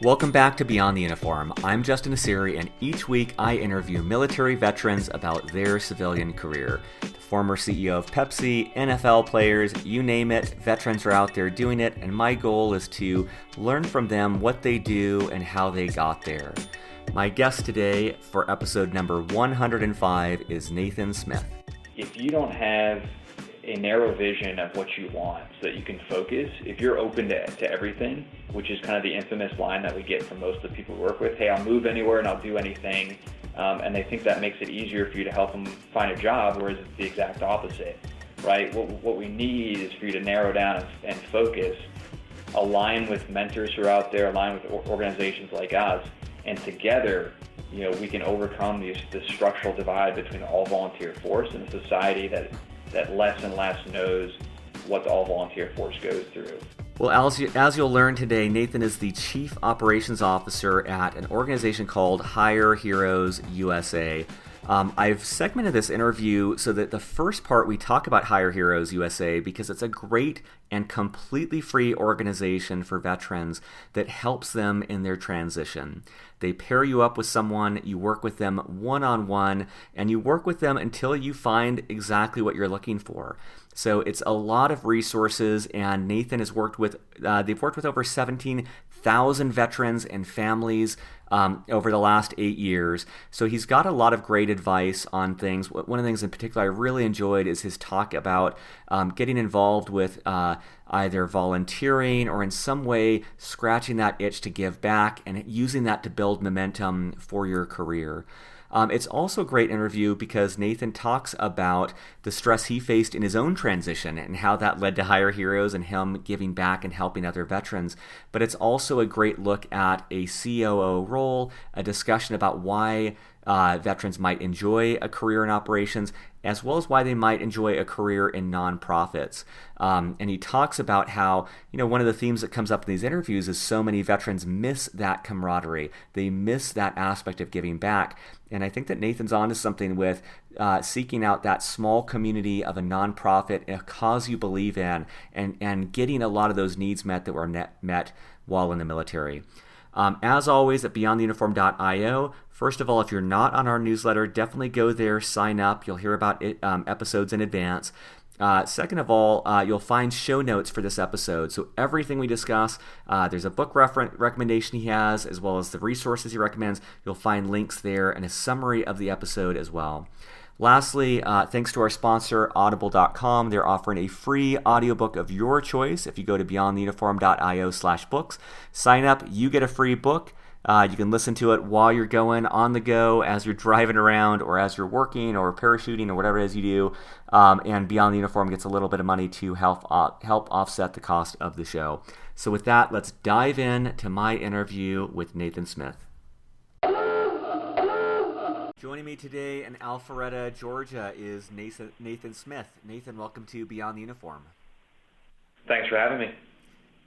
Welcome back to Beyond the Uniform. I'm Justin Asiri, and each week I interview military veterans about their civilian career. The former CEO of Pepsi, NFL players, you name it, veterans are out there doing it, and my goal is to learn from them what they do and how they got there. My guest today for episode number 105 is Nathan Smith. If you don't have a narrow vision of what you want so that you can focus, if you're open to everything, which is kind of the infamous line that we get from most of the people we work with, hey, I'll move anywhere and I'll do anything, and they think that makes it easier for you to help them find a job, whereas it's the exact opposite, right? What we need is for you to narrow down and focus, align with mentors who are out there, align with organizations like us, and together, we can overcome this structural divide between the all-volunteer force and a society that less and less knows what the all-volunteer force goes through. Well, as you'll learn today, Nathan is the Chief Operations Officer at an organization called Hire Heroes USA. I've segmented this interview so that the first part we talk about Hire Heroes USA because it's a great and completely free organization for veterans that helps them in their transition. They pair you up with someone, you work with them one-on-one, and you work with them until you find exactly what you're looking for. So it's a lot of resources, and Nathan has worked with, they've worked with over 17,000 veterans and families over the last 8 years. So he's got a lot of great advice on things. One of the things in particular I really enjoyed is his talk about getting involved with either volunteering or in some way scratching that itch to give back and using that to build momentum for your career. It's also a great interview because Nathan talks about the stress he faced in his own transition and how that led to Hire Heroes and him giving back and helping other veterans. But it's also a great look at a COO role, a discussion about why veterans might enjoy a career in operations, as well as why they might enjoy a career in nonprofits. And he talks about how, one of the themes that comes up in these interviews is so many veterans miss that camaraderie. They miss that aspect of giving back. And I think that Nathan's onto something with seeking out that small community of a nonprofit, a cause you believe in, and getting a lot of those needs met that were met while in the military. As always, at beyondtheuniform.io, first of all, if you're not on our newsletter, definitely go there, sign up. You'll hear about episodes in advance. Second of all, you'll find show notes for this episode. So everything we discuss, there's a book recommendation he has, as well as the resources he recommends. You'll find links there and a summary of the episode as well. Lastly, thanks to our sponsor, audible.com. They're offering a free audiobook of your choice. If you go to beyondtheuniform.io/books, sign up, you get a free book. You can listen to it while you're going on the go, as you're driving around, or as you're working, or parachuting, or whatever it is you do. And Beyond the Uniform gets a little bit of money to help offset the cost of the show. So with that, let's dive in to my interview with Nathan Smith. Joining me today in Alpharetta, Georgia, is Nathan Smith. Nathan, welcome to Beyond the Uniform. Thanks for having me.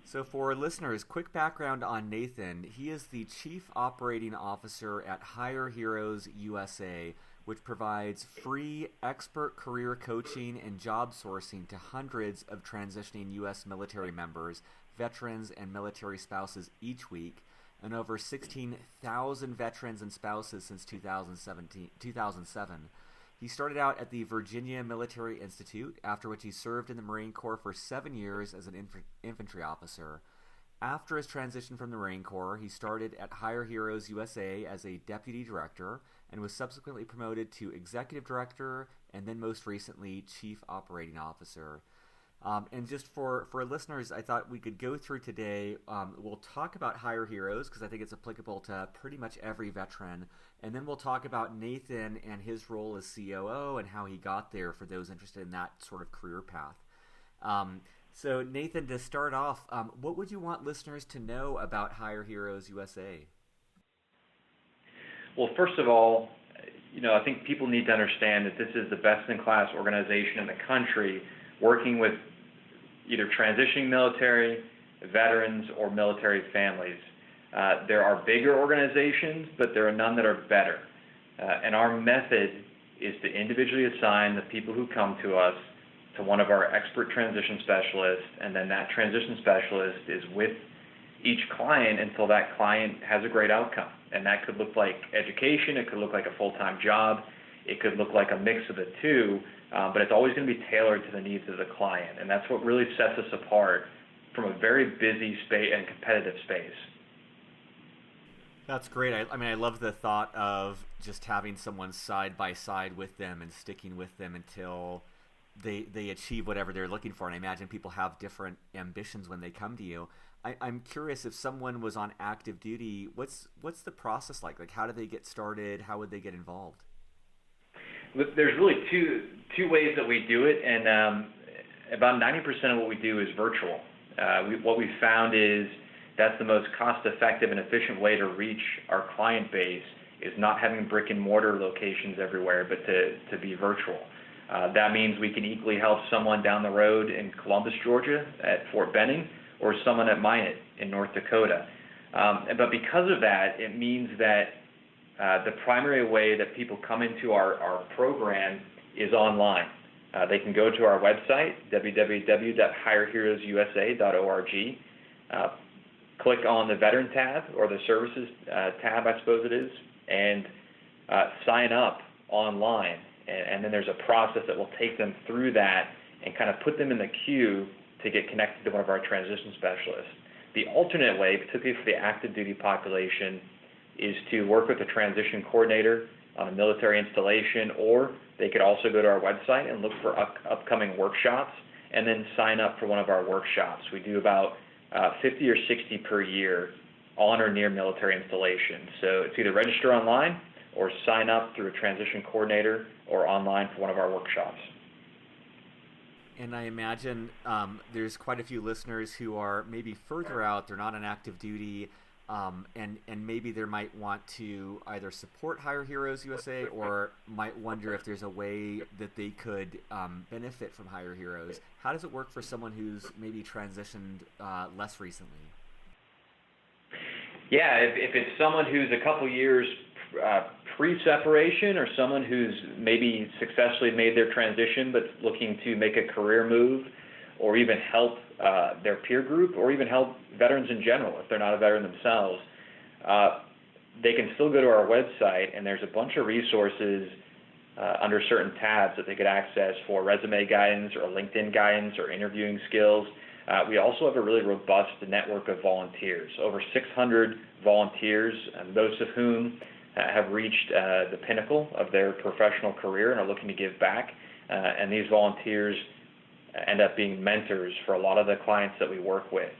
So for listeners, quick background on Nathan. He is the Chief Operating Officer at Hire Heroes USA, which provides free expert career coaching and job sourcing to hundreds of transitioning U.S. military members, veterans, and military spouses each week, and over 16,000 veterans and spouses since 2007. He started out at the Virginia Military Institute, after which he served in the Marine Corps for 7 years as an infantry officer. After his transition from the Marine Corps, he started at Hire Heroes USA as a deputy director and was subsequently promoted to executive director and then most recently chief operating officer. And just for listeners, I thought we could go through today. We'll talk about Hire Heroes because I think it's applicable to pretty much every veteran. And then we'll talk about Nathan and his role as COO and how he got there for those interested in that sort of career path. So Nathan, to start off, what would you want listeners to know about Hire Heroes USA? Well, first of all, I think people need to understand that this is the best-in-class organization in the country working with either transitioning military, veterans, or military families. There are bigger organizations, but there are none that are better. And our method is to individually assign the people who come to us to one of our expert transition specialists, and then that transition specialist is with each client until that client has a great outcome. And that could look like education, it could look like a full-time job, it could look like a mix of the two, but it's always going to be tailored to the needs of the client. And that's what really sets us apart from a very busy space and competitive space. That's great. I mean, I love the thought of just having someone side by side with them and sticking with them until they achieve whatever they're looking for. And I imagine people have different ambitions when they come to you. I'm curious, if someone was on active duty, what's the process like? Like, how do they get started? How would they get involved? There's really two ways that we do it, and about 90% of what we do is virtual. What we found is that's the most cost-effective and efficient way to reach our client base, is not having brick and mortar locations everywhere, but to be virtual. That means we can equally help someone down the road in Columbus, Georgia at Fort Benning, or someone at Minot in North Dakota. But because of that, it means that the primary way that people come into our program is online. They can go to our website, www.hireheroesusa.org, click on the Veteran tab, or the Services tab, I suppose it is, and sign up online. And then there's a process that will take them through that and kind of put them in the queue to get connected to one of our transition specialists. The alternate way, particularly for the active duty population, is to work with a transition coordinator on a military installation, or they could also go to our website and look for upcoming workshops and then sign up for one of our workshops. We do about 50 or 60 per year on or near military installations. So it's either register online or sign up through a transition coordinator or online for one of our workshops. And I imagine there's quite a few listeners who are maybe further out, they're not on active duty, and maybe they might want to either support Hire Heroes USA or might wonder if there's a way that they could benefit from Hire Heroes. How does it work for someone who's maybe transitioned less recently? Yeah, if it's someone who's a couple years pre-separation, or someone who's maybe successfully made their transition but looking to make a career move, or even help their peer group, or even help veterans in general if they're not a veteran themselves, they can still go to our website, and there's a bunch of resources under certain tabs that they could access for resume guidance or LinkedIn guidance or interviewing skills. We also have a really robust network of volunteers, over 600 volunteers, most of whom have reached the pinnacle of their professional career and are looking to give back. And these volunteers end up being mentors for a lot of the clients that we work with.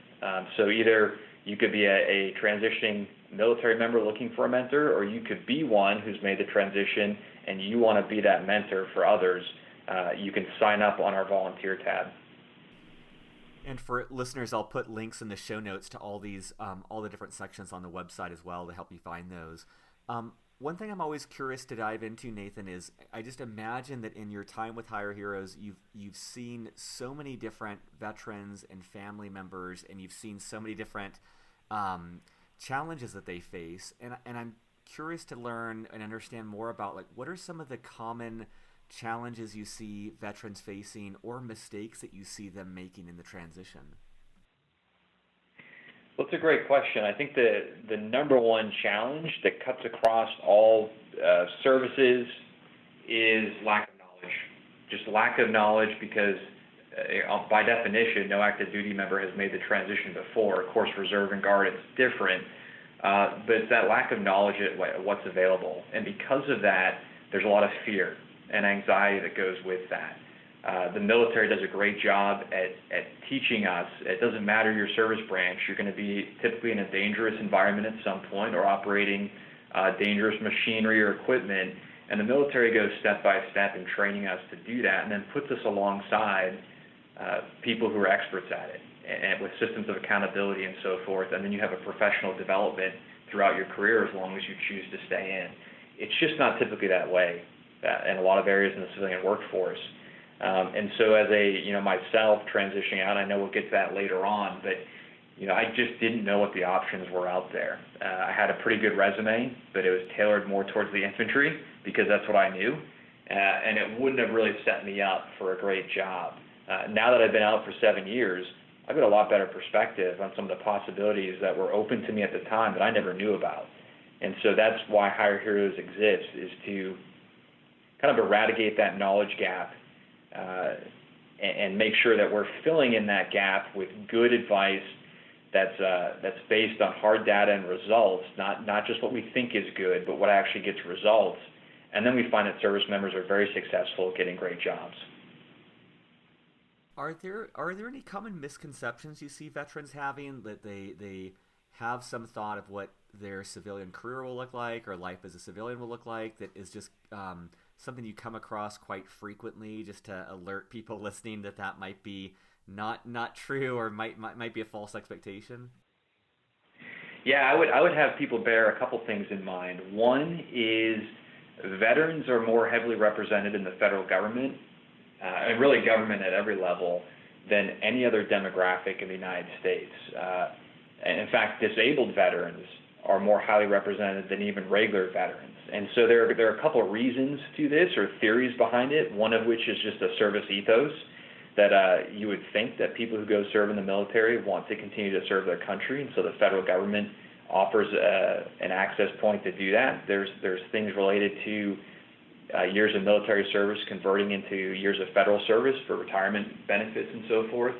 So either you could be a transitioning military member looking for a mentor, or you could be one who's made the transition and you want to be that mentor for others. You can sign up on our volunteer tab. And for listeners, I'll put links in the show notes to all these, all the different sections on the website as well to help you find those. One thing I'm always curious to dive into, Nathan, is I just imagine that in your time with Hire Heroes, you've seen so many different veterans and family members, and you've seen so many different challenges that they face. And I'm curious to learn and understand more about, like, what are some of the common challenges you see veterans facing, or mistakes that you see them making in the transition? Well, it's a great question. I think the number one challenge that cuts across all services is lack of knowledge. Just lack of knowledge, because by definition, no active duty member has made the transition before. Of course, Reserve and Guard, it's different. But it's that lack of knowledge of what's available. And because of that, there's a lot of fear and anxiety that goes with that. The military does a great job at teaching us, it doesn't matter your service branch, you're going to be typically in a dangerous environment at some point, or operating dangerous machinery or equipment, and the military goes step by step in training us to do that, and then puts us alongside people who are experts at it, and with systems of accountability and so forth, and then you have a professional development throughout your career as long as you choose to stay in. It's just not typically that way in a lot of areas in the civilian workforce. And so as myself transitioning out, I know we'll get to that later on, but I just didn't know what the options were out there. I had a pretty good resume, but it was tailored more towards the infantry because that's what I knew, and it wouldn't have really set me up for a great job. Now that I've been out for 7 years, I've got a lot better perspective on some of the possibilities that were open to me at the time that I never knew about. And so that's why Hire Heroes exists, is to kind of eradicate that knowledge gap and make sure that we're filling in that gap with good advice that's based on hard data and results, not just what we think is good, but what actually gets results. And then we find that service members are very successful at getting great jobs. Are there any common misconceptions you see veterans having, that they have some thought of what their civilian career will look like or life as a civilian will look like, that is just something you come across quite frequently, just to alert people listening that might be not true, or might be a false expectation? Yeah, I would have people bear a couple things in mind. One is veterans are more heavily represented in the federal government, and really government at every level, than any other demographic in the United States. And in fact, disabled veterans are more highly represented than even regular veterans. And so there are a couple of reasons to this, or theories behind it, one of which is just a service ethos, that you would think that people who go serve in the military want to continue to serve their country, and so the federal government offers an access point to do that. There's things related to years of military service converting into years of federal service for retirement benefits and so forth.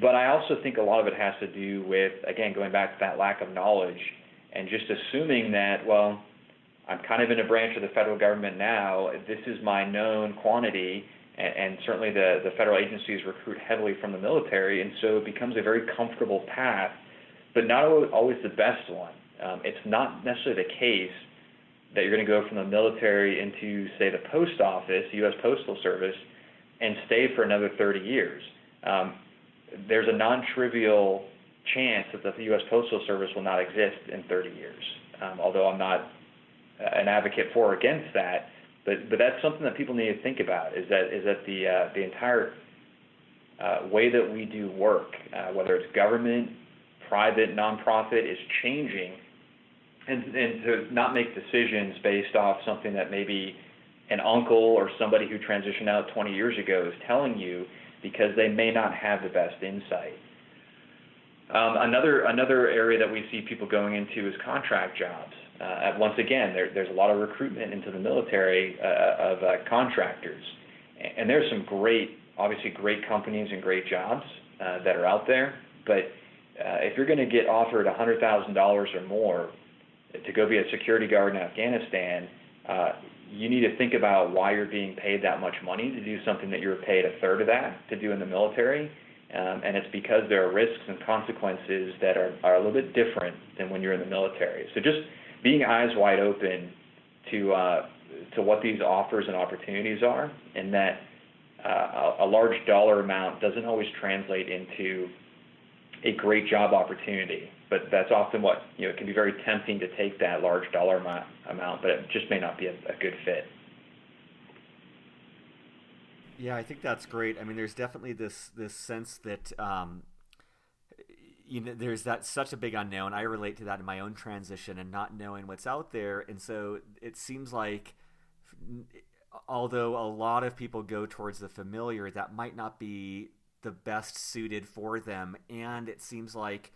But I also think a lot of it has to do with, again, going back to that lack of knowledge and just assuming that, well, I'm kind of in a branch of the federal government now, this is my known quantity, and certainly the federal agencies recruit heavily from the military, and so it becomes a very comfortable path, but not always the best one. It's not necessarily the case that you're going to go from the military into, say, the post office, U.S. Postal Service, and stay for another 30 years. There's a non-trivial chance that the U.S. Postal Service will not exist in 30 years, although I'm not an advocate for or against that. But that's something that people need to think about, is that the entire way that we do work, whether it's government, private, nonprofit, is changing, and to not make decisions based off something that maybe an uncle or somebody who transitioned out 20 years ago is telling you, because they may not have the best insight. Another area that we see people going into is contract jobs. Once again, there's a lot of recruitment into the military of contractors, and there's some obviously great companies and great jobs that are out there. But if you're going to get offered $100,000 or more to go be a security guard in Afghanistan, you need to think about why you're being paid that much money to do something that you're paid a third of that to do in the military. And it's because there are risks and consequences that are a little bit different than when you're in the military. So just being eyes wide open to what these offers and opportunities are, and that a large dollar amount doesn't always translate into a great job opportunity. But that's often what, it can be very tempting to take that large dollar amount, but it just may not be a good fit. Yeah, I think that's great. I mean, there's definitely this sense that there's such a big unknown. I relate to that in my own transition and not knowing what's out there. And so it seems like, although a lot of people go towards the familiar, that might not be the best suited for them. And it seems like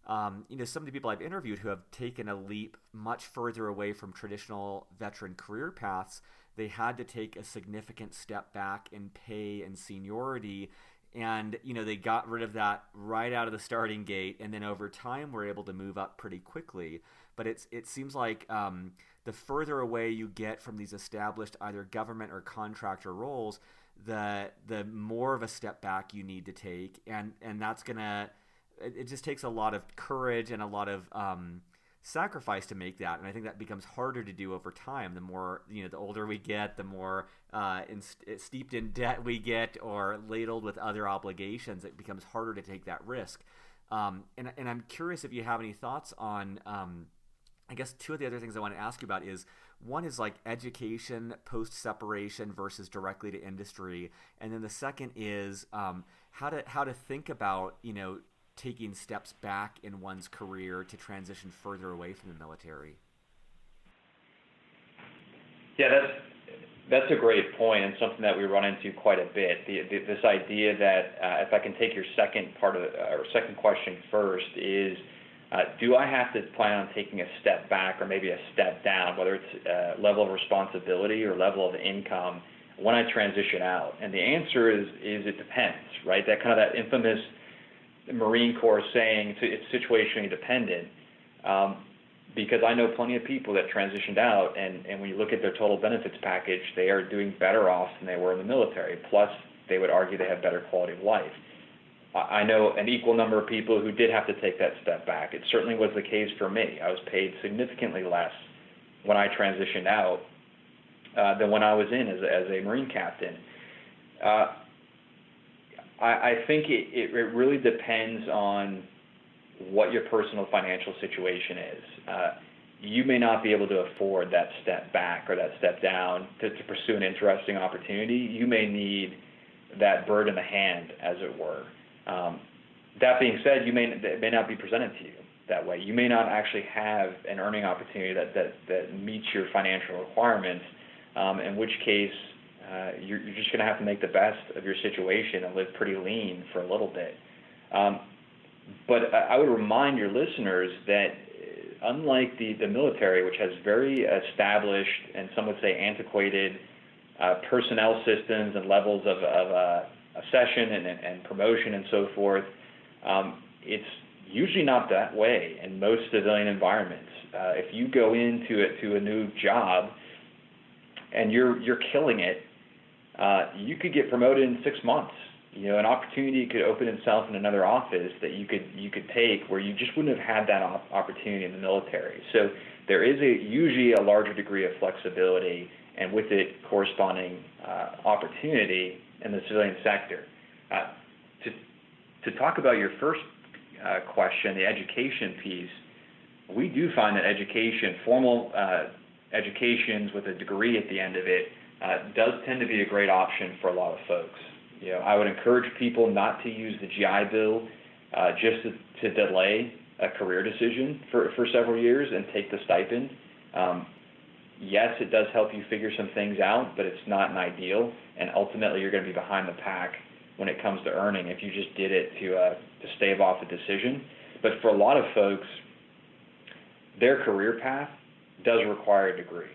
some of the people I've interviewed who have taken a leap much further away from traditional veteran career paths, they had to take a significant step back in pay and seniority. And, they got rid of that right out of the starting gate. And then over time, were able to move up pretty quickly. But it seems like the further away you get from these established either government or contractor roles, the more of a step back you need to take. And that's going to, it just takes a lot of courage and a lot of sacrifice to make that, and I think that becomes harder to do over time. The more the older we get, the more steeped in debt we get, or ladled with other obligations. It becomes harder to take that risk. And I'm curious if you have any thoughts on. I guess two of the other things I want to ask you about is, one is like education post separation versus directly to industry, and then the second is how to think about taking steps back in one's career to transition further away from the military. Yeah, That's a great point, and something that we run into quite a bit. This idea that if I can take your second question first is, do I have to plan on taking a step back or maybe a step down, whether it's level of responsibility or level of income, when I transition out? And the answer is it depends, right? That infamous Marine Corps saying, it's situationally dependent. Because I know plenty of people that transitioned out, and when you look at their total benefits package, they are doing better off than they were in the military. Plus, they would argue they have better quality of life. I know an equal number of people who did have to take that step back. It certainly was the case for me. I was paid significantly less when I transitioned out than when I was in as a Marine captain. I think it really depends on what your personal financial situation is. You may not be able to afford that step back or that step down to pursue an interesting opportunity. You may need that bird in the hand, as it were. That being said, it may not be presented to you that way. You may not actually have an earning opportunity that meets your financial requirements, in which case you're just going to have to make the best of your situation and live pretty lean for a little bit. But I would remind your listeners that unlike the military, which has very established and some would say antiquated personnel systems and levels of accession and promotion and so forth, it's usually not that way in most civilian environments. If you go into a new job and you're killing it, you could get promoted in 6 months. An opportunity could open itself in another office that you could take where you just wouldn't have had that opportunity in the military. So there is usually a larger degree of flexibility, and with it corresponding opportunity in the civilian sector. To talk about your first question, the education piece, we do find that education, formal educations with a degree at the end of it, does tend to be a great option for a lot of folks. I would encourage people not to use the GI Bill just to delay a career decision for several years and take the stipend. Yes, it does help you figure some things out, but it's not an ideal, and ultimately you're going to be behind the pack when it comes to earning if you just did it to stave off a decision. But for a lot of folks, their career path does require a degree.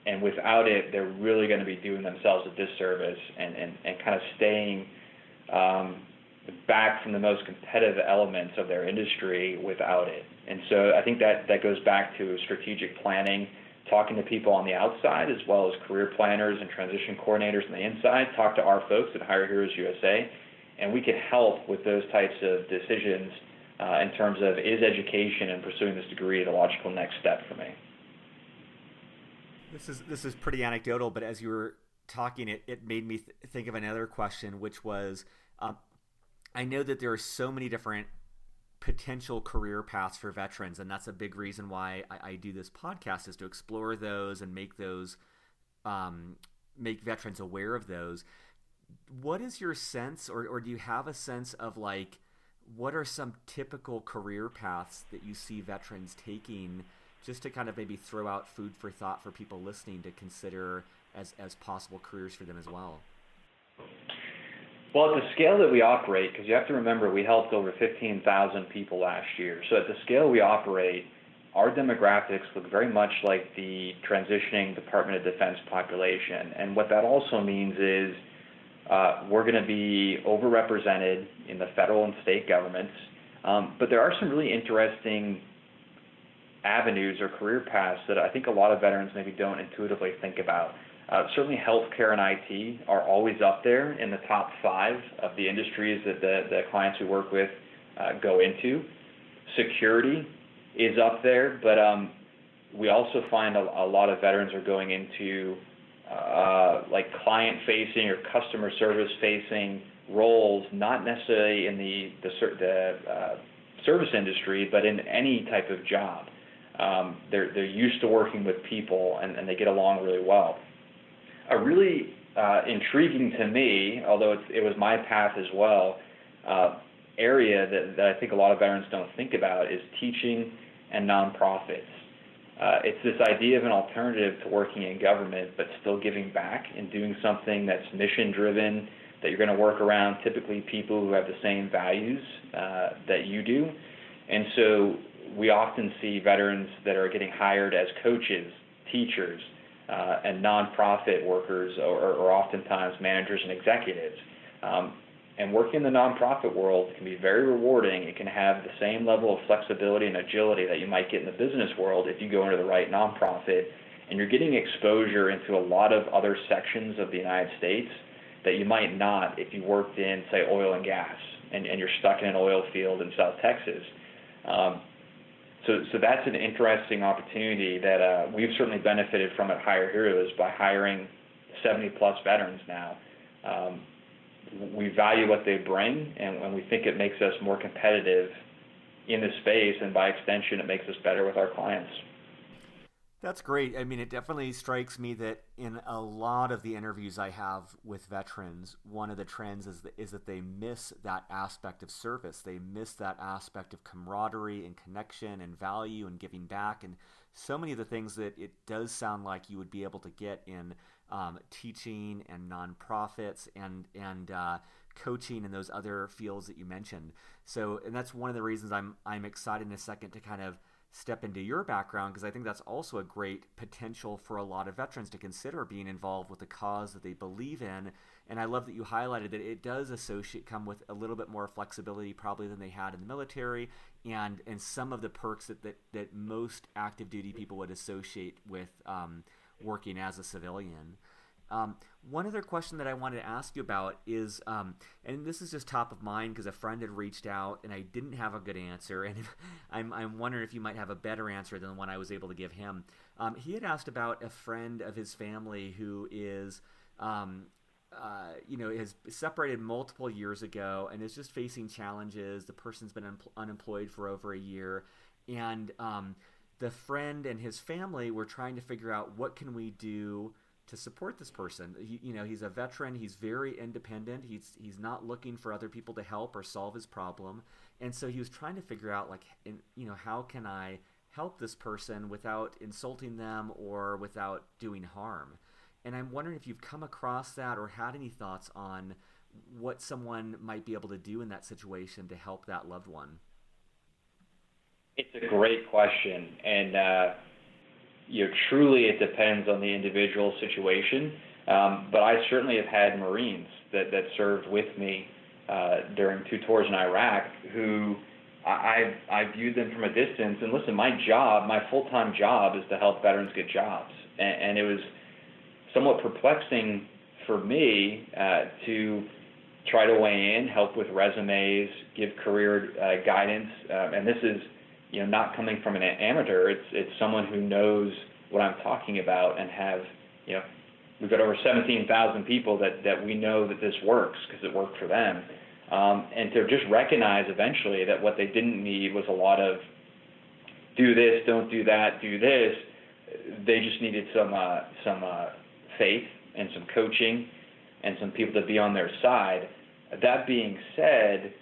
And without it, they're really going to be doing themselves a disservice and kind of staying back from the most competitive elements of their industry without it. And so I think that goes back to strategic planning, talking to people on the outside as well as career planners and transition coordinators on the inside. Talk to our folks at Hire Heroes USA, and we can help with those types of decisions in terms of, is education and pursuing this degree the logical next step for me? This is pretty anecdotal, but as you were talking, it made me think of another question, which was, I know that there are so many different potential career paths for veterans, and that's a big reason why I do this podcast, is to explore those and make veterans aware of those. What is your sense, or do you have a sense of what are some typical career paths that you see veterans taking, just to kind of maybe throw out food for thought for people listening to consider as possible careers for them as well? Well, at the scale that we operate, because you have to remember we helped over 15,000 people last year. So at the scale we operate, our demographics look very much like the transitioning Department of Defense population. And what that also means is we're going to be overrepresented in the federal and state governments. But there are some really interesting avenues or career paths that I think a lot of veterans maybe don't intuitively think about. Certainly healthcare and IT are always up there in the top 5 of the industries that the clients we work with go into. Security is up there, but we also find a lot of veterans are going into like client-facing or customer service-facing roles, not necessarily in the service industry, but in any type of job. They're used to working with people, and they get along really well. A really intriguing to me, although it was my path as well, area that I think a lot of veterans don't think about is teaching and nonprofits. It's this idea of an alternative to working in government, but still giving back and doing something that's mission-driven, that you're going to work around typically people who have the same values that you do. And so we often see veterans that are getting hired as coaches, teachers, and nonprofit workers, or oftentimes managers and executives. And working in the nonprofit world can be very rewarding. It can have the same level of flexibility and agility that you might get in the business world if you go into the right nonprofit. And you're getting exposure into a lot of other sections of the United States that you might not if you worked in, say, oil and gas, and you're stuck in an oil field in South Texas. So that's an interesting opportunity that we've certainly benefited from at Hire Heroes by hiring 70-plus veterans now. We value what they bring, and we think it makes us more competitive in the space, and by extension, it makes us better with our clients. That's great. I mean, it definitely strikes me that in a lot of the interviews I have with veterans, one of the trends is that they miss that aspect of service. They miss that aspect of camaraderie and connection and value and giving back, and so many of the things that it does sound like you would be able to get in teaching and nonprofits and coaching and those other fields that you mentioned. So, and that's one of the reasons I'm excited in a second to kind of step into your background, because I think that's also a great potential for a lot of veterans to consider being involved with a cause that they believe in. And I love that you highlighted that it does come with a little bit more flexibility probably than they had in the military, and some of the perks that most active duty people would associate with working as a civilian. One other question that I wanted to ask you about is, and this is just top of mind because a friend had reached out and I didn't have a good answer, and I'm wondering if you might have a better answer than the one I was able to give him. He had asked about a friend of his family who is, has separated multiple years ago and is just facing challenges. The person's been unemployed for over a year, and the friend and his family were trying to figure out what can we do to support this person. He's a veteran. He's very independent. He's not looking for other people to help or solve his problem. And so he was trying to figure out, how can I help this person without insulting them or without doing harm? And I'm wondering if you've come across that or had any thoughts on what someone might be able to do in that situation to help that loved one. It's a great question, and truly it depends on the individual situation. But I certainly have had Marines that served with me during 2 tours in Iraq who I viewed them from a distance. And listen, my full-time job is to help veterans get jobs, and it was somewhat perplexing for me to try to weigh in, help with resumes, give career guidance, and this is not coming from an amateur. It's someone who knows what I'm talking about and have, we've got over 17,000 people that we know that this works because it worked for them. And to just recognize eventually that what they didn't need was a lot of do this, don't do that, do this. They just needed some faith and some coaching and some people to be on their side. That being said,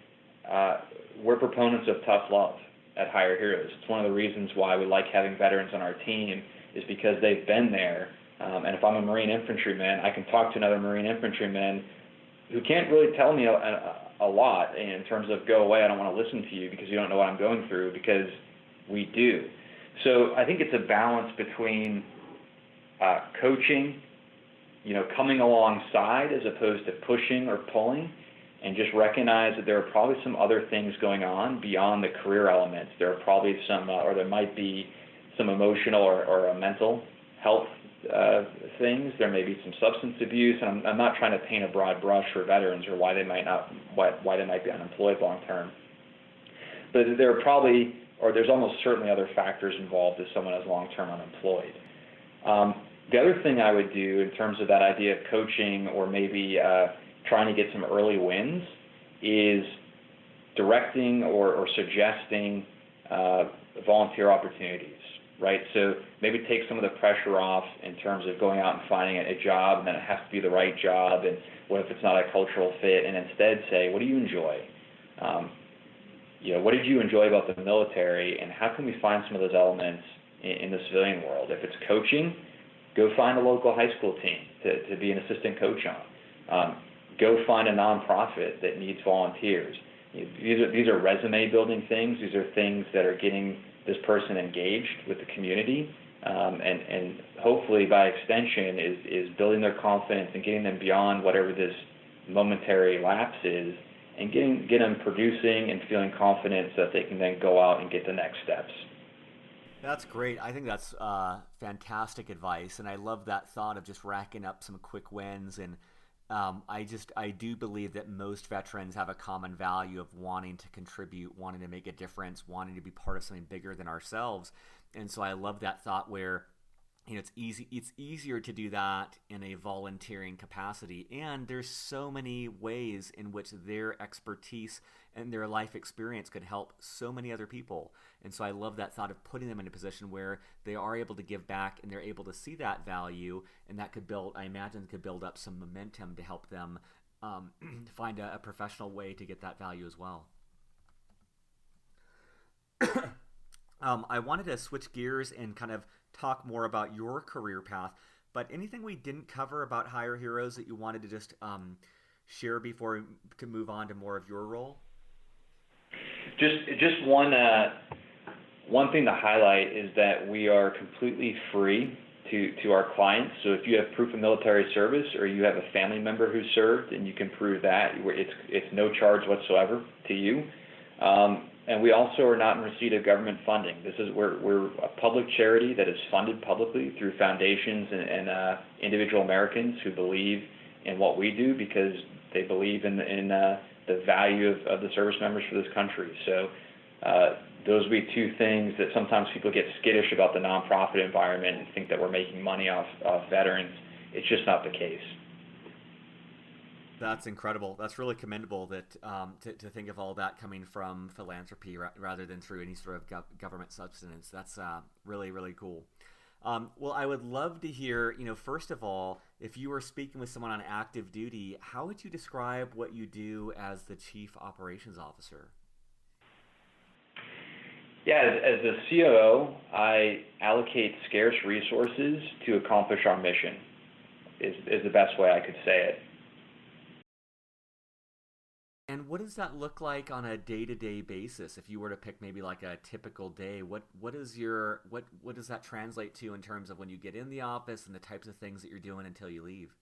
we're proponents of tough love at Hire Heroes. It's one of the reasons why we like having veterans on our team, is because they've been there. And if I'm a Marine infantryman, I can talk to another Marine infantryman who can't really tell me a lot in terms of go away, I don't want to listen to you because you don't know what I'm going through, because we do. So I think it's a balance between coaching, coming alongside as opposed to pushing or pulling, and just recognize that there are probably some other things going on beyond the career elements. There are probably some, or there might be some emotional or mental health things. There may be some substance abuse, and I'm not trying to paint a broad brush for veterans or why they might be unemployed long term. But there are probably, or there's almost certainly other factors involved if someone is long term unemployed. The other thing I would do in terms of that idea of coaching or maybe trying to get some early wins is directing or suggesting volunteer opportunities, right? So maybe take some of the pressure off in terms of going out and finding a job, and then it has to be the right job, and what if it's not a cultural fit, and instead say, what do you enjoy? What did you enjoy about the military, and how can we find some of those elements in the civilian world. If it's coaching, go find a local high school team to be an assistant coach on. Go find a nonprofit that needs volunteers. These are resume building things. These are things that are getting this person engaged with the community, and hopefully by extension is building their confidence and getting them beyond whatever this momentary lapse is, and get them producing and feeling confident so that they can then go out and get the next steps. That's great. I think that's fantastic advice, and I love that thought of just racking up some quick wins. And I do believe that most veterans have a common value of wanting to contribute, wanting to make a difference, wanting to be part of something bigger than ourselves. And so I love that thought where, it's easier to do that in a volunteering capacity, and there's so many ways in which their expertise and their life experience could help so many other people. And so I love that thought of putting them in a position where they are able to give back and they're able to see that value, and that could build up some momentum to help them find a professional way to get that value as well. I wanted to switch gears and kind of talk more about your career path, but anything we didn't cover about Hire Heroes that you wanted to just share before to move on to more of your role? Just one thing to highlight is that we are completely free to our clients. So if you have proof of military service or you have a family member who served and you can prove that, it's no charge whatsoever to you. And we also are not in receipt of government funding. We're a public charity that is funded publicly through foundations and individual Americans who believe in what we do because they believe in the value of the service members for this country. So those would be two things that sometimes people get skittish about the nonprofit environment and think that we're making money off veterans. It's just not the case. That's incredible. That's really commendable that to think of all that coming from philanthropy rather than through any sort of government subsistence. That's really, really cool. Well, I would love to hear, first of all, if you were speaking with someone on active duty, how would you describe what you do as the Chief Operations Officer? Yeah, as the COO, I allocate scarce resources to accomplish our mission, is the best way I could say it. And what does that look like on a day-to-day basis? If you were to pick maybe like a typical day, what does that translate to in terms of when you get in the office and the types of things that you're doing until you leave?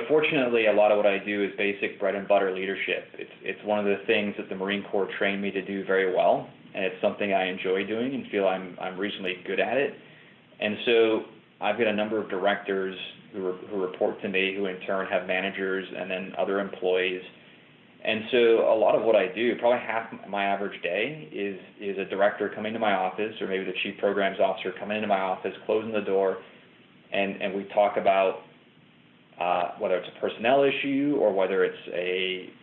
Fortunately, a lot of what I do is basic bread and butter leadership. It's one of the things that the Marine Corps trained me to do very well, and it's something I enjoy doing and feel I'm reasonably good at it. And so I've got a number of directors who report to me, who in turn have managers and then other employees. And so a lot of what I do, probably half my average day, is a director coming to my office, or maybe the chief programs officer coming into my office, closing the door, and we talk about whether it's a personnel issue or whether it's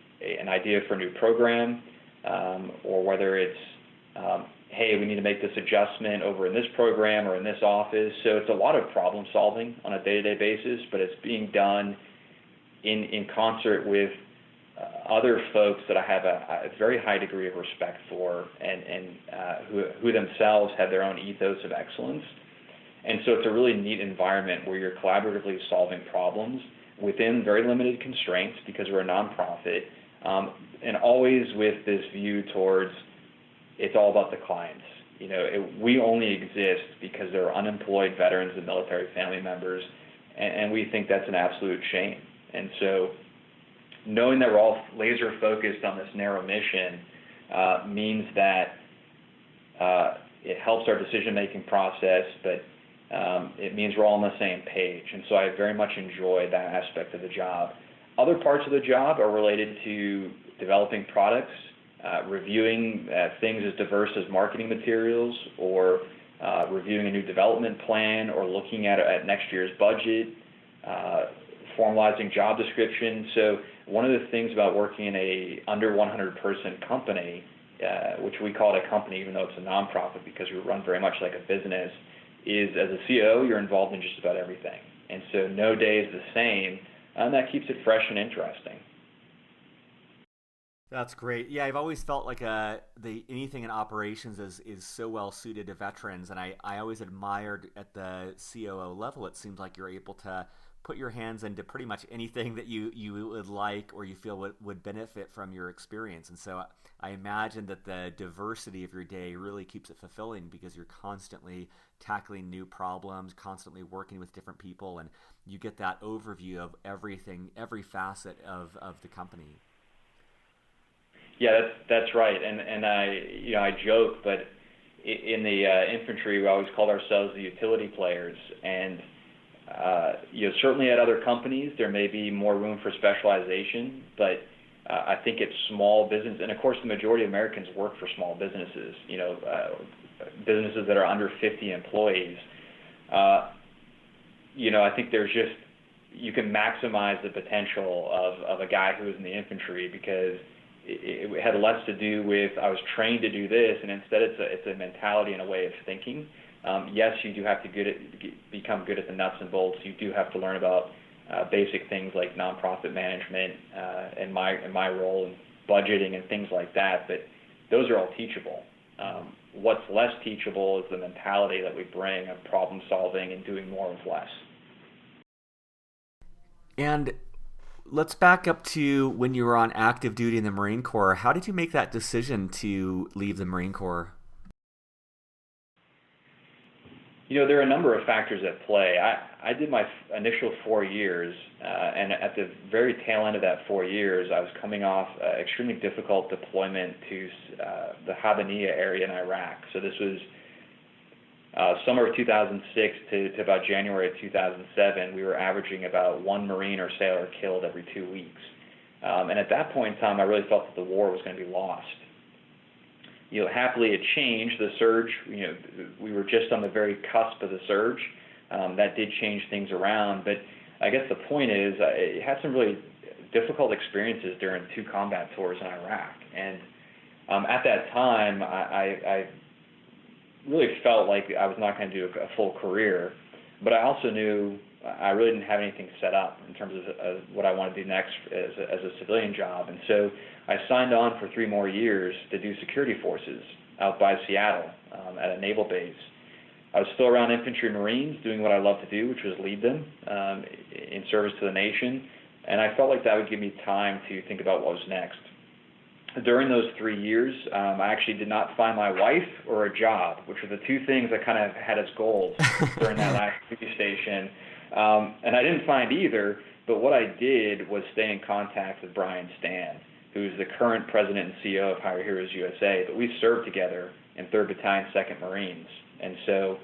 an idea for a new program, or whether it's hey, we need to make this adjustment over in this program or in this office. So it's a lot of problem solving on a day-to-day basis, but it's being done in concert with other folks that I have a very high degree of respect for, and who themselves have their own ethos of excellence. And so it's a really neat environment where you're collaboratively solving problems within very limited constraints because we're a nonprofit, and always with this view towards it's all about the clients. We only exist because there are unemployed veterans and military family members, and we think that's an absolute shame. And so knowing that we're all laser focused on this narrow mission means that it helps our decision-making process, but it means we're all on the same page. And so I very much enjoy that aspect of the job. Other parts of the job are related to developing products, reviewing things as diverse as marketing materials, or reviewing a new development plan, or looking at next year's budget, formalizing job descriptions. So one of the things about working in a under 100 person company, which we call it a company even though it's a nonprofit because we run very much like a business, is as a COO you're involved in just about everything. And so no day is the same, and that keeps it fresh and interesting. That's great. Yeah, I've always felt like the anything in operations is so well suited to veterans, and I always admired at the COO level. It seems like you're able to put your hands into pretty much anything that you would like or you feel would benefit from your experience. And so I imagine that the diversity of your day really keeps it fulfilling because you're constantly tackling new problems, constantly working with different people, and you get that overview of everything, every facet of the company. Yeah, that's right. And I joke, but in the infantry, we always called ourselves the utility players. And certainly at other companies, there may be more room for specialization, but I think it's small business, and of course, the majority of Americans work for small businesses. Businesses that are under 50 employees. I think you can maximize the potential of a guy who is in the infantry because it had less to do with I was trained to do this, and instead it's a mentality and a way of thinking. Yes, you do have to become good at the nuts and bolts. You do have to learn about basic things like nonprofit management and my role in budgeting and things like that. But those are all teachable. What's less teachable is the mentality that we bring of problem solving and doing more with less. And let's back up to when you were on active duty in the Marine Corps. How did you make that decision to leave the Marine Corps? There are a number of factors at play. I did my initial 4 years, and at the very tail end of that 4 years, I was coming off extremely difficult deployment to the Habaniya area in Iraq. So this was summer of 2006 to about January of 2007. We were averaging about one Marine or sailor killed every 2 weeks. And at that point in time, I really felt that the war was going to be lost. Happily it changed. The surge, we were just on the very cusp of the surge. That did change things around. But I guess the point is, I had some really difficult experiences during 2 combat tours in Iraq. And at that time, I really felt like I was not going to do a full career. But I also knew I really didn't have anything set up in terms of what I wanted to do next as a civilian job. And so I signed on for 3 more years to do security forces out by Seattle at a naval base. I was still around infantry and Marines doing what I love to do, which was lead them in service to the nation. And I felt like that would give me time to think about what was next. During those 3 years, I actually did not find my wife or a job, which were the 2 things I kind of had as goals during that last duty station. And I didn't find either, but what I did was stay in contact with Brian Stan, who's the current president and CEO of Hire Heroes USA, but we served together in 3rd Battalion, 2nd Marines. And so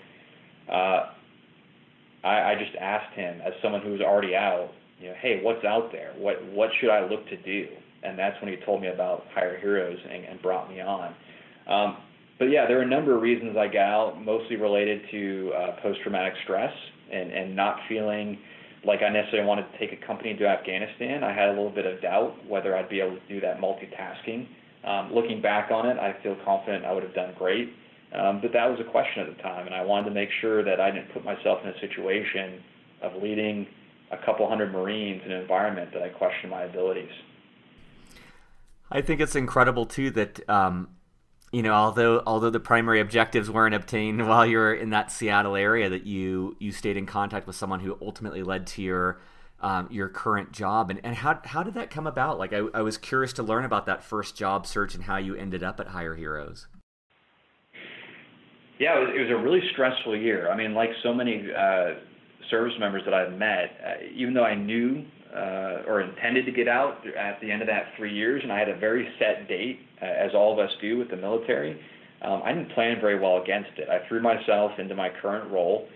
I just asked him, as someone who was already out, hey, what's out there? What should I look to do? And that's when he told me about Hire Heroes and brought me on. But yeah, there are a number of reasons I got out, mostly related to post-traumatic stress and not feeling like I necessarily wanted to take a company to Afghanistan. I had a little bit of doubt whether I'd be able to do that multitasking. Looking back on it, I feel confident I would have done great. But that was a question at the time, and I wanted to make sure that I didn't put myself in a situation of leading a couple hundred Marines in an environment that I questioned my abilities. I think it's incredible too that although the primary objectives weren't obtained while you were in that Seattle area, that you stayed in contact with someone who ultimately led to your current job. And how did that come about? Like I was curious to learn about that first job search and how you ended up at Hire Heroes. Yeah, it was a really stressful year. I mean, like so many service members that I've met, even though I knew or intended to get out at the end of that 3 years, and I had a very set date, as all of us do with the military, I didn't plan very well against it. I threw myself into my current role,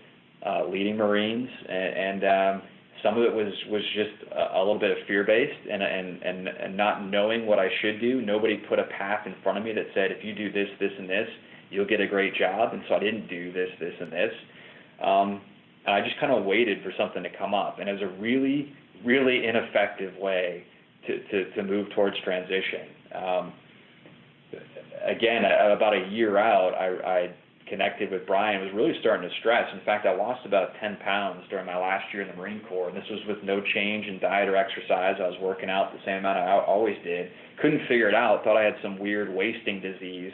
leading Marines, and some of it was just a little bit of fear-based and not knowing what I should do. Nobody put a path in front of me that said, if you do this, this, and this, you'll get a great job, and so I didn't do this, this, and this. And I just kind of waited for something to come up, and it was a really, really ineffective way to move towards transition. Again, about a year out, I connected with Brian, was really starting to stress. In fact, I lost about 10 pounds during my last year in the Marine Corps, and this was with no change in diet or exercise. I was working out the same amount I always did. Couldn't figure it out, thought I had some weird wasting disease,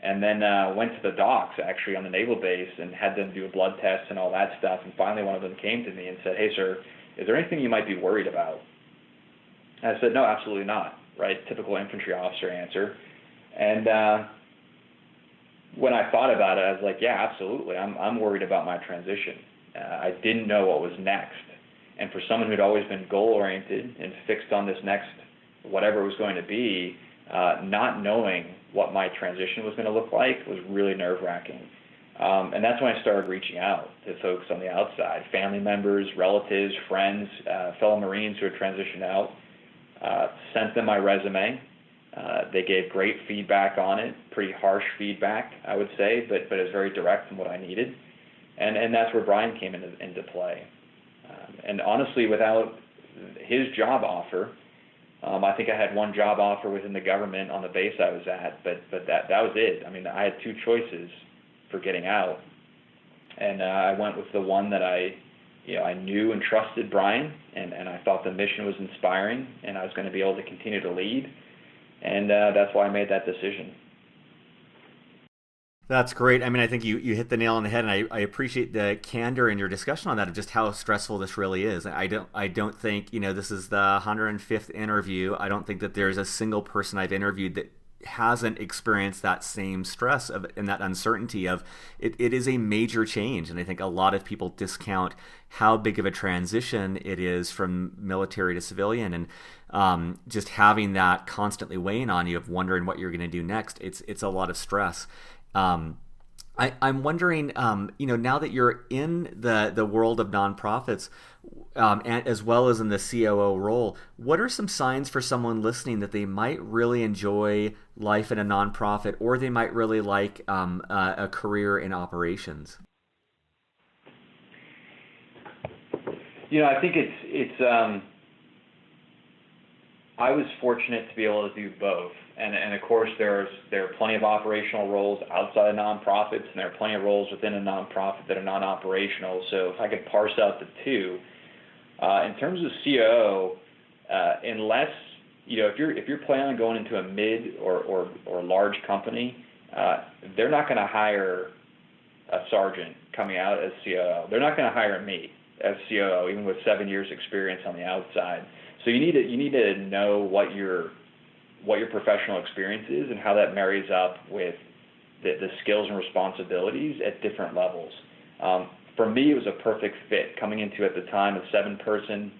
and then went to the docs, actually, on the naval base and had them do a blood test and all that stuff, and finally one of them came to me and said, "Hey, sir, is there anything you might be worried about?" And I said, "No, absolutely not," right? Typical infantry officer answer. And when I thought about it, I was like, yeah, absolutely. I'm worried about my transition. I didn't know what was next. And for someone who'd always been goal-oriented and fixed on this next, whatever it was going to be, not knowing what my transition was going to look like was really nerve-wracking. And that's when I started reaching out to folks on the outside, family members, relatives, friends, fellow Marines who had transitioned out, sent them my resume. They gave great feedback on it, pretty harsh feedback, I would say, but it was very direct in what I needed. And that's where Brian came into play. And honestly, without his job offer, I think I had one job offer within the government on the base I was at, but that was it. I mean, I had two choices for getting out. And I went with the one that I knew and trusted Brian, and I thought the mission was inspiring, and I was going to be able to continue to lead. And that's why I made that decision. That's great. I mean, I think you hit the nail on the head, and I appreciate the candor in your discussion on that of just how stressful this really is. I don't think, this is the 105th interview. I don't think that there's a single person I've interviewed that hasn't experienced that same stress and that uncertainty of it is a major change. And I think a lot of people discount how big of a transition it is from military to civilian, and just having that constantly weighing on you of wondering what you're going to do next. It's a lot of stress. I'm wondering, now that you're in the world of nonprofits, and as well as in the COO role, what are some signs for someone listening that they might really enjoy life in a nonprofit, or they might really like a career in operations? I think it's I was fortunate to be able to do both. And of course, there are plenty of operational roles outside of nonprofits, and there are plenty of roles within a nonprofit that are non-operational. So if I could parse out the two, in terms of COO, unless if you're planning on going into a mid or large company, they're not going to hire a sergeant coming out as COO. They're not going to hire me as COO, even with 7 years experience on the outside. So you need to know what your professional experience is and how that marries up with the skills and responsibilities at different levels. For me, it was a perfect fit coming into, at the time, a 7-person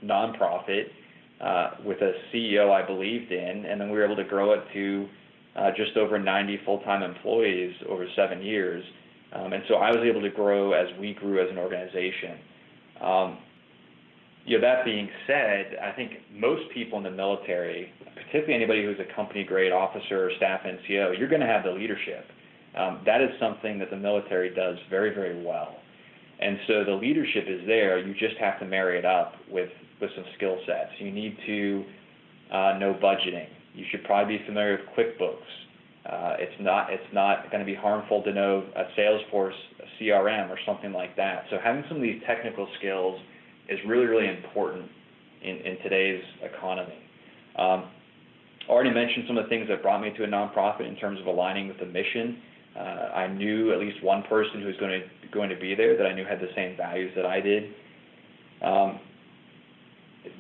nonprofit with a CEO I believed in, and then we were able to grow it to just over 90 full-time employees over 7 years. And so I was able to grow as we grew as an organization. That being said, I think most people in the military, particularly anybody who's a company-grade officer or staff NCO, you're going to have the leadership. That is something that the military does very, very well. And so the leadership is there. You just have to marry it up with some skill sets. You need to know budgeting. You should probably be familiar with QuickBooks. It's not going to be harmful to know a Salesforce, a CRM, or something like that. So having some of these technical skills is really, really important in today's economy. Already mentioned some of the things that brought me to a nonprofit in terms of aligning with the mission. I knew at least one person who was going to be there that I knew had the same values that I did.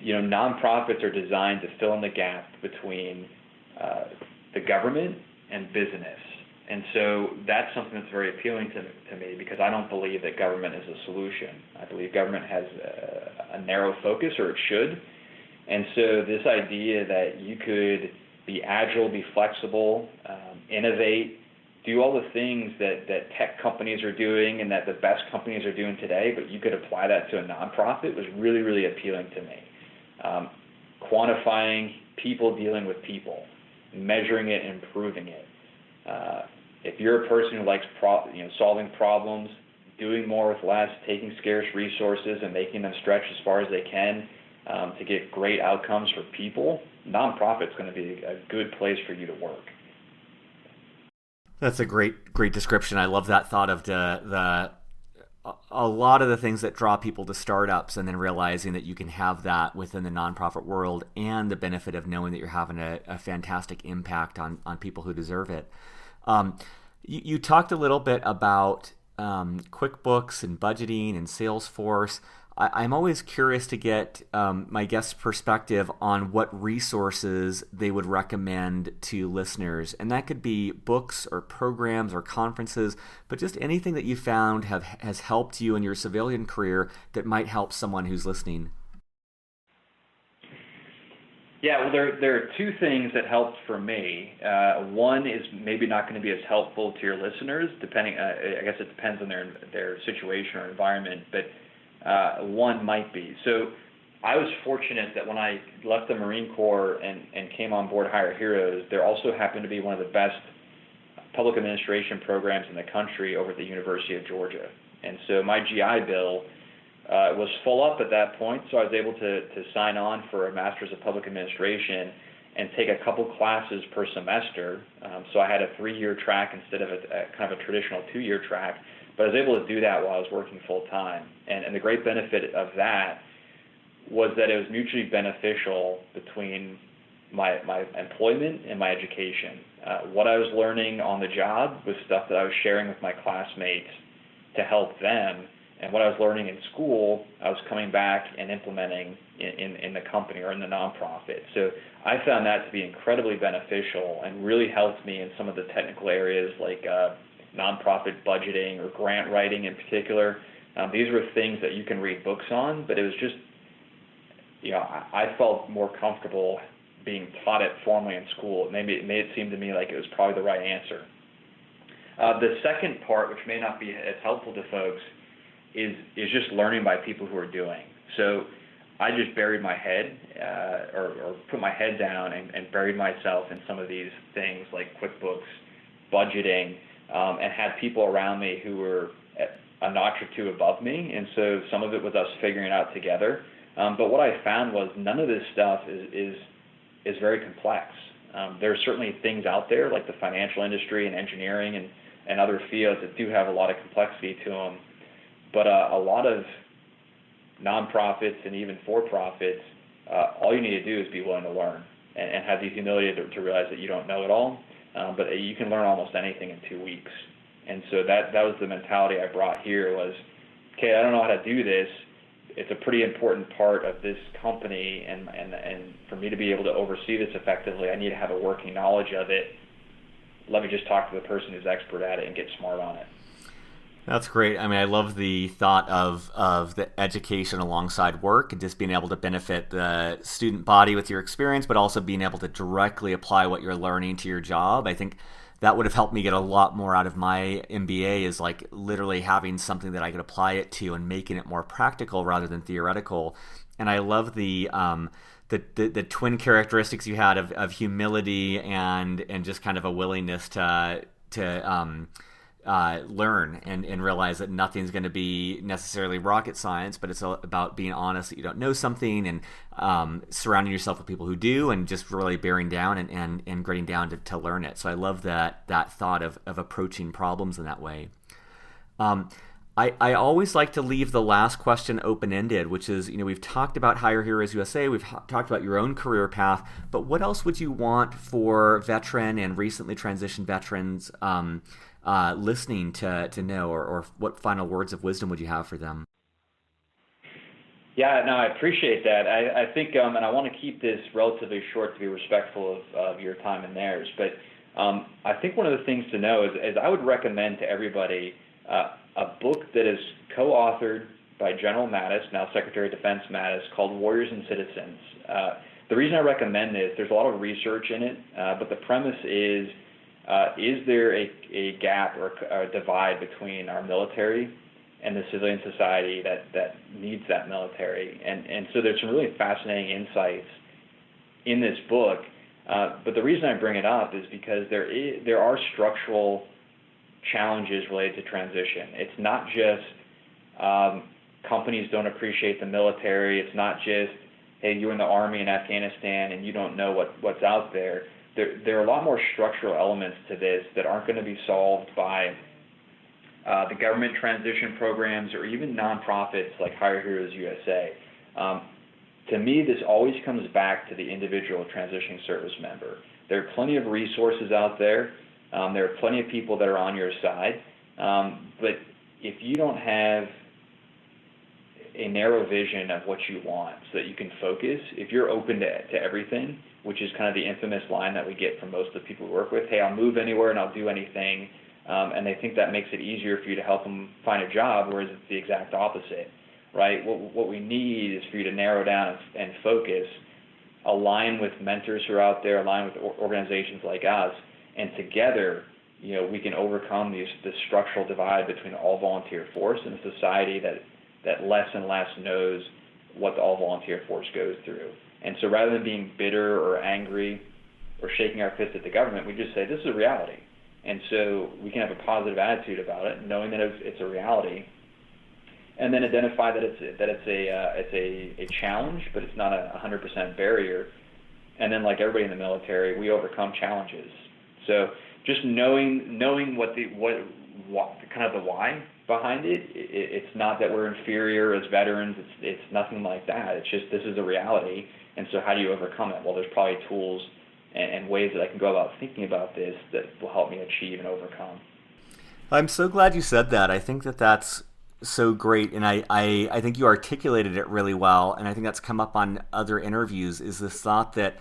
Nonprofits are designed to fill in the gap between the government and business. And so that's something that's very appealing to me, because I don't believe that government is a solution. I believe government has a narrow focus, or it should. And so this idea that you could be agile, be flexible, innovate, do all the things that tech companies are doing and that the best companies are doing today, but you could apply that to a nonprofit, was really, really appealing to me. Quantifying people dealing with people, measuring it, improving it. If you're a person who likes solving problems, doing more with less, taking scarce resources and making them stretch as far as they can to get great outcomes for people, nonprofit's going to be a good place for you to work. That's a great description. I love that thought of the a lot of the things that draw people to startups, and then realizing that you can have that within the nonprofit world, and the benefit of knowing that you're having a fantastic impact on people who deserve it. You talked a little bit about QuickBooks and budgeting and Salesforce. I'm always curious to get my guest's perspective on what resources they would recommend to listeners. And that could be books or programs or conferences, but just anything that you found has helped you in your civilian career that might help someone who's listening. Yeah, well, there are two things that helped for me. One is maybe not going to be as helpful to your listeners, depending. I guess it depends on their situation or environment, but one might be. So I was fortunate that when I left the Marine Corps and came on board Hire Heroes, there also happened to be one of the best public administration programs in the country over at the University of Georgia. And so my GI Bill was full up at that point, so I was able to sign on for a Master's of Public Administration and take a couple classes per semester. So I had a 3-year track instead of a kind of a traditional 2-year track, but I was able to do that while I was working full time. And the great benefit of that was that it was mutually beneficial between my employment and my education. What I was learning on the job was stuff that I was sharing with my classmates to help them. And what I was learning in school, I was coming back and implementing in the company or in the nonprofit. So I found that to be incredibly beneficial and really helped me in some of the technical areas like nonprofit budgeting or grant writing in particular. These were things that you can read books on, but it was just, I felt more comfortable being taught it formally in school. It made it seem to me like it was probably the right answer. The second part, which may not be as helpful to folks, is just learning by people who are doing. So I just buried my head or put my head down and buried myself in some of these things like QuickBooks, budgeting, and had people around me who were a notch or two above me. And so some of it was us figuring it out together. But what I found was none of this stuff is very complex. There are certainly things out there like the financial industry and engineering and other fields that do have a lot of complexity to them. But a lot of nonprofits and even for-profits, all you need to do is be willing to learn and have the humility to realize that you don't know it all, but you can learn almost anything in 2 weeks. And so that was the mentality I brought here was, okay, I don't know how to do this. It's a pretty important part of this company, and for me to be able to oversee this effectively, I need to have a working knowledge of it. Let me just talk to the person who's expert at it and get smart on it. That's great. I mean, I love the thought of the education alongside work and just being able to benefit the student body with your experience, but also being able to directly apply what you're learning to your job. I think that would have helped me get a lot more out of my MBA, is like literally having something that I could apply it to and making it more practical rather than theoretical. And I love the twin characteristics you had of humility and just kind of a willingness to learn and realize that nothing's going to be necessarily rocket science, but it's about being honest that you don't know something, and surrounding yourself with people who do, and just really bearing down and gritting down to learn it. So I love that thought of approaching problems in that way. I always like to leave the last question open-ended, which is, we've talked about Hire Heroes USA, we've talked about your own career path, but what else would you want for veteran and recently transitioned veterans listening to know, or what final words of wisdom would you have for them? Yeah, no, I appreciate that. I think, and I want to keep this relatively short to be respectful of your time and theirs, but I think one of the things to know is I would recommend to everybody a book that is co-authored by General Mattis, now Secretary of Defense Mattis, called Warriors and Citizens. The reason I recommend this, there's a lot of research in it, but the premise is there a gap or a divide between our military and the civilian society that needs that military? And so there's some really fascinating insights in this book. But the reason I bring it up is because there are structural challenges related to transition. It's not just companies don't appreciate the military. It's not just, hey, you're in the Army in Afghanistan and you don't know what's out there. there are a lot more structural elements to this that aren't going to be solved by the government transition programs or even nonprofits like Hire Heroes USA. To me, this always comes back to the individual transitioning service member. There are plenty of resources out there. There are plenty of people that are on your side. But if you don't have a narrow vision of what you want so that you can focus, if you're open to everything, which is kind of the infamous line that we get from most of the people we work with, hey, I'll move anywhere and I'll do anything, and they think that makes it easier for you to help them find a job, whereas it's the exact opposite, right? What we need is for you to narrow down and focus, align with mentors who are out there, align with organizations like us, and together, we can overcome this structural divide between the all-volunteer force and a society that less and less knows what the all-volunteer force goes through. And so rather than being bitter or angry or shaking our fist at the government, we just say, this is a reality. And so we can have a positive attitude about it, knowing that it's a reality, and then identify that it's a challenge, but it's not a 100% barrier. And then, like everybody in the military, we overcome challenges. So just knowing what kind of the why behind it, it's not that we're inferior as veterans. It's nothing like that. It's just this is a reality. And so how do you overcome it? Well, there's probably tools and ways that I can go about thinking about this that will help me achieve and overcome. I'm so glad you said that. I think that that's so great, and I think you articulated it really well, and I think that's come up on other interviews, is this thought that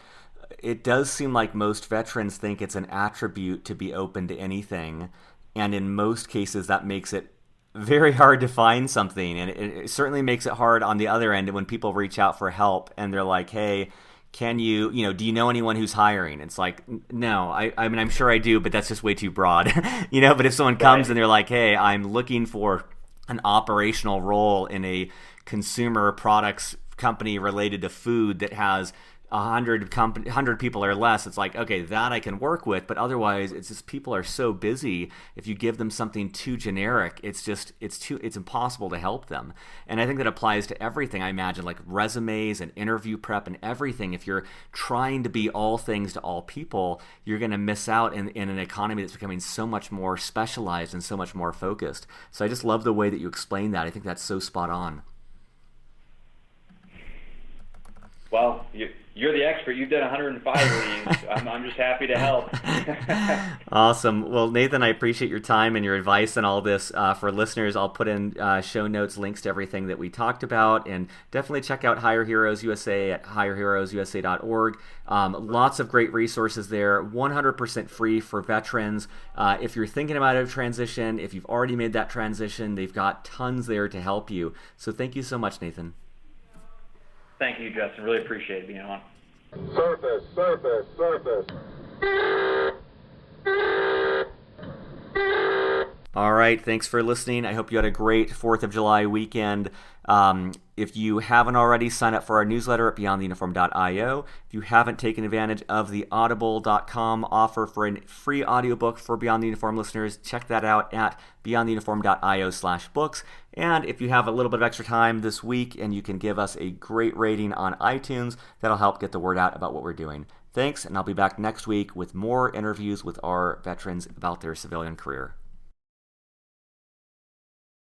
it does seem like most veterans think it's an attribute to be open to anything, and in most cases that makes it very hard to find something, and it certainly makes it hard on the other end when people reach out for help and they're like, hey, can you do you know anyone who's hiring? It's like, no, I mean, I'm sure I do, but that's just way too broad. But if someone comes and they're like, hey, I'm looking for an operational role in a consumer products company related to food that has 100 people or less, it's like, okay, that I can work with, but otherwise it's just people are so busy. If you give them something too generic, it's impossible to help them. And I think that applies to everything. I imagine like resumes and interview prep and everything. If you're trying to be all things to all people, you're going to miss out in an economy that's becoming so much more specialized and so much more focused. So I just love the way that you explain that. I think that's so spot on. Well, you're the expert. You've done 105 of these. I'm just happy to help. Awesome. Well, Nathan, I appreciate your time and your advice and all this. For listeners, I'll put in show notes, links to everything that we talked about, and definitely check out Hire Heroes USA at hireheroesusa.org. Lots of great resources there, 100% free for veterans. If you're thinking about a transition, if you've already made that transition, they've got tons there to help you. So thank you so much, Nathan. Thank you, Justin. Really appreciate being on. Surface. All right, thanks for listening. I hope you had a great 4th of July weekend. If you haven't already, sign up for our newsletter at beyondtheuniform.io. If you haven't taken advantage of the audible.com offer for a free audiobook for Beyond the Uniform listeners, check that out at beyondtheuniform.io/books. And if you have a little bit of extra time this week and you can give us a great rating on iTunes, that'll help get the word out about what we're doing. Thanks, and I'll be back next week with more interviews with our veterans about their civilian career.